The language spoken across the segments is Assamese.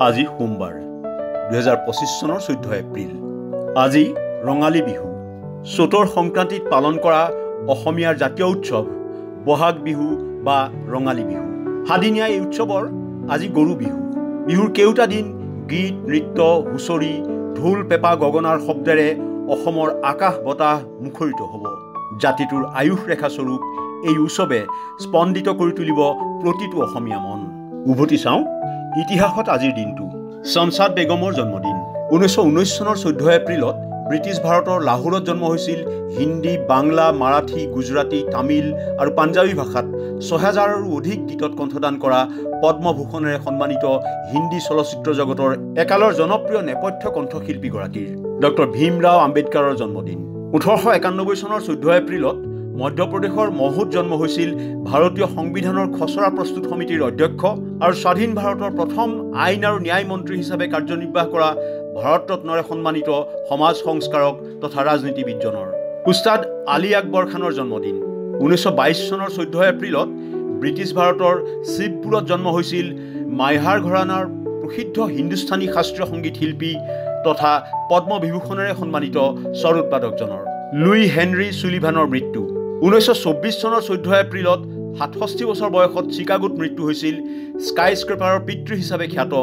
আজি সোমবাৰ 2025 চনৰ 14 এপ্ৰিল। আজি ৰঙালী বিহু। চ'তৰ সংক্ৰান্তিত পালন কৰা অসমীয়াৰ জাতীয় উৎসৱ বহাগ বিহু বা ৰঙালী বিহু। সাদিনীয়া এই উৎসৱৰ আজি গৰু বিহু। বিহুৰ কেউটা দিন গীত, নৃত্য, হুঁচৰি, ঢোল, পেঁপা, গগনাৰ শব্দেৰে অসমৰ আকাশ বতাহ মুখৰিত হ'ব। জাতিটোৰ আয়ুস ৰেখাস্বৰূপ এই উৎসৱে স্পন্দিত কৰি তুলিব প্ৰতিটো অসমীয়া মন। উভতি চাওঁ ইতিহাসত আজিৰ দিনটো। শমছাদ বেগমৰ জন্মদিন 1919 চনৰ 14 এপ্ৰিলত ব্ৰিটিছ ভাৰতৰ লাহোৰত জন্ম হৈছিল। হিন্দী, বাংলা, মাৰাঠী, গুজৰাটী, তামিল আৰু পাঞ্জাবী ভাষাত 6000ৰো অধিক গীতত কণ্ঠদান কৰা পদ্মভূষণেৰে সন্মানিত হিন্দী চলচ্চিত্ৰ জগতৰ একালৰ জনপ্ৰিয় নেপথ্য কণ্ঠশিল্পীগৰাকীৰ ডক্টৰ ভীমৰাও আম্বেদকাৰৰ জন্মদিন। 1891 চনৰ 14 এপ্ৰিলত মধ্যপ্ৰদেশৰ মহুত জন্ম হৈছিল ভাৰতীয় সংবিধানৰ খচৰা প্ৰস্তুত সমিতিৰ অধ্যক্ষ আৰু স্বাধীন ভাৰতৰ প্ৰথম আইন আৰু ন্যায় মন্ত্ৰী হিচাপে কাৰ্যনিৰ্বাহ কৰা ভাৰত ৰত্নৰে সন্মানিত সমাজ সংস্কাৰক তথা ৰাজনীতিবিদজনৰ উস্তাদ আলী আকবৰ খানৰ জন্মদিন। 1922 চনৰ 14 এপ্ৰিলত ব্ৰিটিছ ভাৰতৰ শিৱপুৰত জন্ম হৈছিল মাইহাৰ ঘৰানাৰ প্ৰসিদ্ধ হিন্দুস্তানী শাস্ত্ৰীয় সংগীত শিল্পী তথা পদ্মবিভূষণেৰে সন্মানিত সৰোদবাদকজনৰ লুই হেনৰী চুলিভানৰ মৃত্যু। 1924 চনৰ 14 এপ্ৰিলত 67 বছৰ বয়সত চিকাগোত মৃত্যু হৈছিল স্কাই স্ক্ৰেপাৰৰ পিতৃ হিচাপে খ্যাত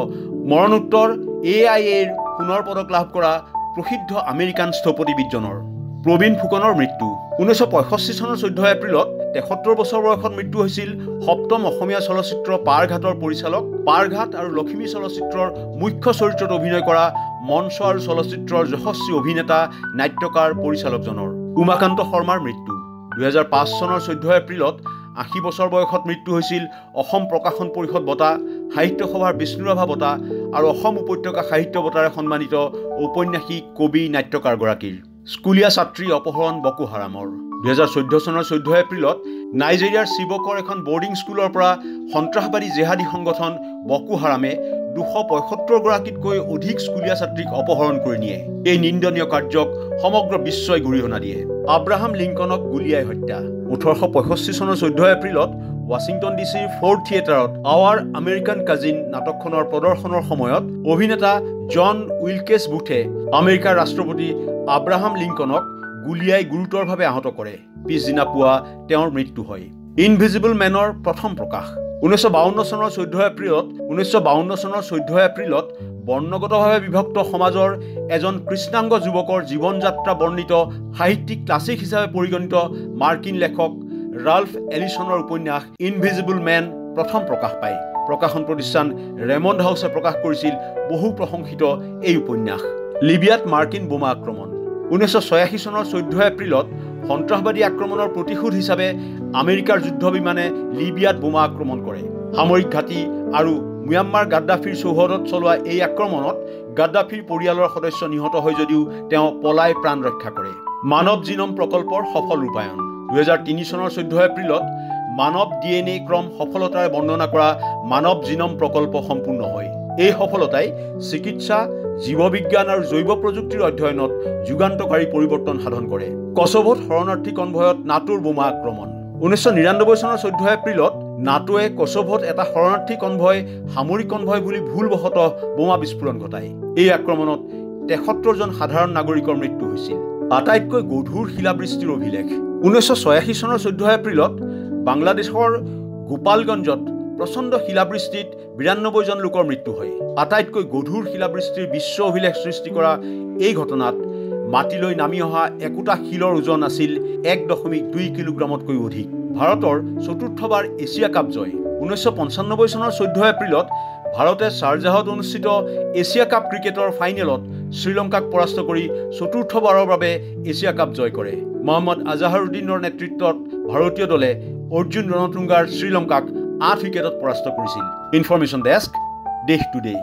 মৰণোত্তৰ AIAৰ সোণৰ পদক লাভ কৰা প্ৰসিদ্ধ আমেৰিকান স্থপতিবিদজনৰ প্ৰবীণ ফুকনৰ মৃত্যু। 1965 চনৰ 14 এপ্ৰিলত 73 বছৰ বয়সত মৃত্যু হৈছিল সপ্তম অসমীয়া চলচ্চিত্ৰ পাৰঘাটৰ পৰিচালক, পাৰঘাট আৰু লখিমী চলচ্চিত্ৰৰ মুখ্য চৰিত্ৰত অভিনয় কৰা মঞ্চ আৰু চলচ্চিত্ৰৰ যশস্বী অভিনেতা, নাট্যকাৰ, পৰিচালকজনৰ উমাকান্ত শৰ্মাৰ মৃত্যু। 2005 চনৰ 14 এপ্ৰিলত 80 বছৰ বয়সত মৃত্যু হৈছিল অসম প্ৰকাশন পৰিষদ বঁটা, সাহিত্য সভাৰ বিষ্ণুৰাভা বঁটা আৰু অসম উপত্যকা সাহিত্য বঁটাৰে সন্মানিত ঔপন্যাসিক, কবি, নাট্যকাৰগৰাকীৰ স্কুলীয়া ছাত্ৰী অপহৰণ বকো হাৰামৰ। 2014 চনৰ 14 এপ্ৰিলত নাইজেৰিয়াৰ চিবকৰ এখন বৰ্ডিং স্কুলৰ পৰা সন্ত্ৰাসবাদী জেহাদী সংগঠন বকো হাৰামে 275গৰাকীতকৈ অধিক স্কুলীয়া ছাত্ৰীক অপহৰণ কৰি নিয়ে। এই নিন্দনীয় কাৰ্যক সমগ্ৰ বিশ্বই গৰিহণা দিয়ে। আব্ৰাহাম লিংকনক গুলীয়াই হত্যা। 1865 চনৰ 14 এপ্ৰিলত ৱাশ্বিংটন ডিচিৰ ফ'ৰ্ড থিয়েটাৰত আৱাৰ আমেৰিকান কাজিন নাটকখনৰ প্ৰদৰ্শনৰ সময়ত অভিনেতা জন উইলকেছ বুথে আমেৰিকাৰ ৰাষ্ট্ৰপতি আব্ৰাহাম লিংকনক গুলীয়াই গুৰুতৰভাৱে আহত কৰে। পিছদিনা পুৱা তেওঁৰ মৃত্যু হয়। ইনভিজিবল মেনৰ প্ৰথম প্ৰকাশ 1952 চনৰ 14 এপ্ৰিলত বৰ্ণগতভাৱে বিভক্ত সমাজৰ এজন কৃষ্ণাংগ যুৱকৰ জীৱন যাত্ৰা বৰ্ণিত সাহিত্যিক ক্লাছিক হিচাপে পৰিগণিত মাৰ্কিন লেখক ৰাল্ফ এলিছনৰ উপন্যাস ইনভিজিবল মেন প্ৰথম প্ৰকাশ পায়। প্ৰকাশন প্ৰতিষ্ঠান ৰেমণ্ড হাউছে প্ৰকাশ কৰিছিল বহু প্ৰশংসিত এই উপন্যাস। লিবিয়াত মাৰ্কিন বোমা আক্ৰমণ 1986 চনৰ 14 এপ্ৰিলত সন্ত্ৰাসবাদী আক্ৰমণৰ প্ৰতিশোধ হিচাপে আমেৰিকাৰ যুদ্ধ বিমানে লিবিয়াত বোমা আক্ৰমণ কৰে। সামৰিক ঘাটি আৰু ম্যানমাৰ গাদ্দাফিৰ চৌহদত চলোৱা এই আক্ৰমণত গাদ্দাফিৰ পৰিয়ালৰ সদস্য নিহত হয় যদিও তেওঁ পলাই প্ৰাণ ৰক্ষা কৰে। মানৱ জিনম প্ৰকল্পৰ সফল ৰূপায়ণ 2003 চনৰ 14 এপ্ৰিলত মানৱ DNA ক্ৰম সফলতাৰে বৰ্ণনা কৰা মানৱ জিনম প্ৰকল্প সম্পূৰ্ণ হয়। এই সফলতাই চিকিৎসা, জীৱবিজ্ঞান আৰু জৈৱ প্ৰযুক্তিৰ অধ্যয়নত যুগান্তকাৰী পৰিৱৰ্তন সাধন কৰে। কছোভোত শৰণাৰ্থী কনভয়ত নাটোৰ বোমা আক্ৰমণ 1999 চনৰ 14 এপ্ৰিলত নাটোৱে কছোভোত এটা শৰণাৰ্থী কনভয় সামৰিক কনভয় বুলি ভুলবশতঃ বোমা বিস্ফোৰণ ঘটায়। এই আক্ৰমণত 73 জন সাধাৰণ নাগৰিকৰ মৃত্যু হৈছিল। আটাইতকৈ গধুৰ শিলাবৃষ্টিৰ অভিলেখ 1986 চনৰ 14 এপ্ৰিলত বাংলাদেশৰ গোপালগঞ্জত প্ৰচণ্ড শিলাবৃষ্টিত 92 জন লোকৰ মৃত্যু হয়। আটাইতকৈ গধুৰ শিলাবৃষ্টিৰ বিশ্ব অভিলেখ সৃষ্টি কৰা এই ঘটনাত মাটিলৈ নামি অহা একোটা শিলৰ ওজন আছিল 1.2 কিলোগ্ৰামতকৈ অধিক। ভাৰতৰ চতুৰ্থবাৰ এছিয়া কাপ জয় 1995 চনৰ 14 এপ্ৰিলত ভাৰতে শ্বাৰজাহত অনুষ্ঠিত এছিয়া কাপ ক্ৰিকেটৰ ফাইনেলত শ্ৰীলংকাক পৰাস্ত কৰি চতুৰ্থবাৰৰ বাবে এছিয়া কাপ জয় কৰে। মহম্মদ আজাহাৰুদ্দিনৰ নেতৃত্বত ভাৰতীয় দলে অৰ্জুন ৰণতুংগাৰ শ্ৰীলংকাক 8 উইকেটত পৰাস্ত কৰিছিল। ইনফৰমেশ্যন ডেস্ক, দেশ টুডে।